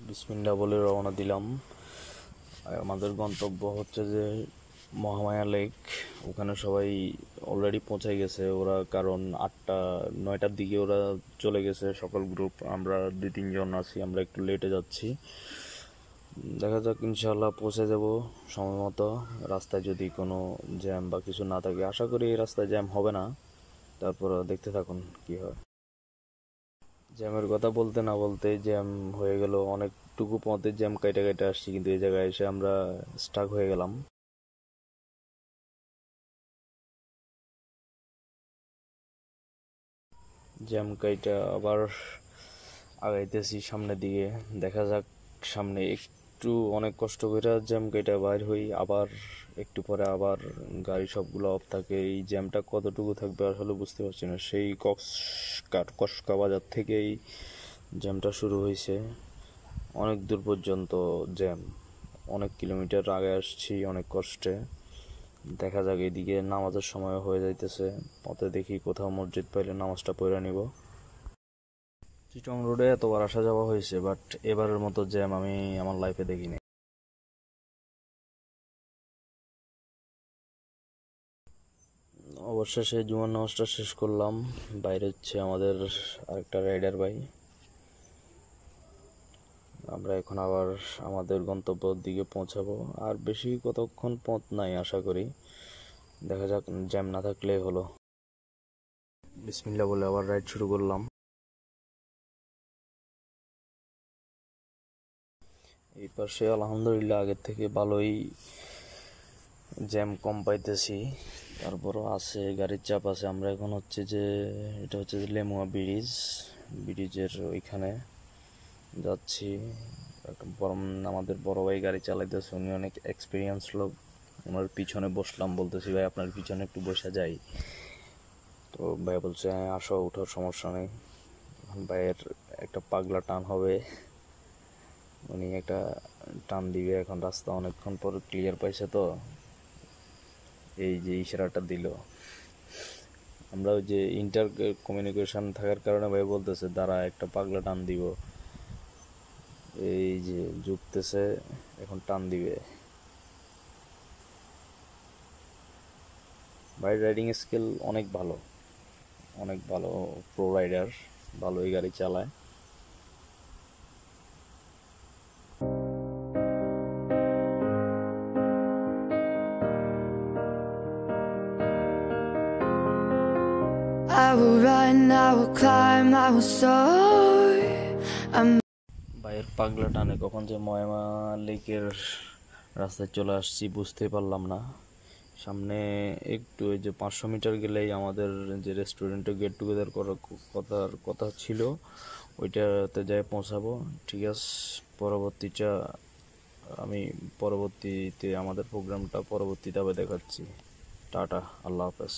বিসমিল্লাহ বলে রওনা দিলাম। আমাদের গন্তব্য হচ্ছে যে মহামায়া লেক। ওখানে সবাই অলরেডি পৌঁছে গেছে ওরা, কারণ 8টা-9টার দিকে ওরা চলে গেছে সকল গ্রুপ। আমরা 2-3 জন আছি, আমরা একটু লেটে যাচ্ছি। দেখা যাক, ইনশাআল্লাহ পৌঁছে যাব সময় মতো। রাস্তায় যদি কোনো জ্যাম বা কিছু না থাকে, আশা করি এই রাস্তায় জ্যাম হবে না। তারপর দেখতে থাকুন কি হয়। জ্যামের কথা বলতে না বলতে জ্যাম হয়ে গেল, অনেকটুকু পথে জ্যাম কাইটা কাইটা আসছি, কিন্তু এই জায়গায় এসে আমরা স্টাক হয়ে গেলাম। জ্যাম কাইটা আবার আগাইতেছি সামনের দিকে। দেখা যাক, সামনে একটু অনেক কষ্ট করে জ্যাম কাইটা বাইর হই, আবার একটু পরে আবার গাড়ি সবগুলো অফ থাকে। এই জ্যামটা কতটুকু থাকবে আসলে বুঝতে পারছি না। সেই কসকা বাজার থেকেই জ্যামটা শুরু হয়েছে, অনেক দূর পর্যন্ত জ্যাম। অনেক কিলোমিটার আগে আসছি অনেক কষ্টে। দেখা যাক, এদিকে নামাজের সময় হয়ে যাইতেছে, পথে দেখি কোথাও মসজিদ পাইলে নামাজটা পড়ে নিব। চিটং রোডে এতবার আসা যাওয়া হয়েছে, বাট এবারের মতো জ্যাম আমি আমার লাইফে দেখিনি। অবশেষে জুমার নামাজটা শেষ করলাম। বাইরে হচ্ছে আমাদের আরেকটা রাইডার ভাই। আমরা এখন আবার আমাদের গন্তব্যের দিকে পৌঁছাবো। আর বেশি কতক্ষণ পথ নাই আশা করি, দেখা যাক, জ্যাম না থাকলেই হলো। বিসমিল্লাহ বলে আবার রাইড শুরু করলাম। এই পাশে আলহামদুলিল্লাহ আগের থেকে ভালোই জ্যাম কম পাইতেছি, তারপরও আছে, গাড়ির চাপ আছে। আমরা এখন হচ্ছে যে, এটা হচ্ছে যে লেমুয়া ব্রিজের ওইখানে যাচ্ছি। আমাদের বড় ভাই গাড়ি চালাইতেছে, উনি অনেক এক্সপিরিয়েন্স লোক। ওনার পিছনে বসলাম, বলতেছি ভাই আপনার পিছনে একটু বসে যাই। তো ভাই বলছে হ্যাঁ আসো, উঠার সমস্যা নেই। ভাইয়ের একটা পাগলা টান হবে, উনি একটা টান দিবে। এখন রাস্তা অনেকক্ষণ পর ক্লিয়ার পাইছে, তো এই যে ইশারাটা দিল। আমরা ওই যে ইন্টার কমিউনিকেশন থাকার কারণে ভাই বলতেছে দাঁড়া একটা পাগলা টান দিব। এই যে ঝুঁকতেছে, এখন টান দিবে। ভাই রাইডিং স্কিল অনেক ভালো, অনেক ভালো, প্রো রাইডার, ভালোই গাড়ি চালায়। I will run, I will climb, I will soar. ভাইয়ের পাগলা টানে কখন যে ময়মা লেকের রাস্তায় চলে আসছি বুঝতে পারলাম না। সামনে একটু ওই যে 500 মিটার গেলেই আমাদের যে রেস্টুরেন্টে গেট টুগেদার করার কথা ছিল, ওইটাতে যাই পৌঁছাবো। ঠিক আছে, পরবর্তীতে আমাদের প্রোগ্রামটা পরবর্তীতে আবার দেখাচ্ছি। টাটা, আল্লাহ হাফেজ।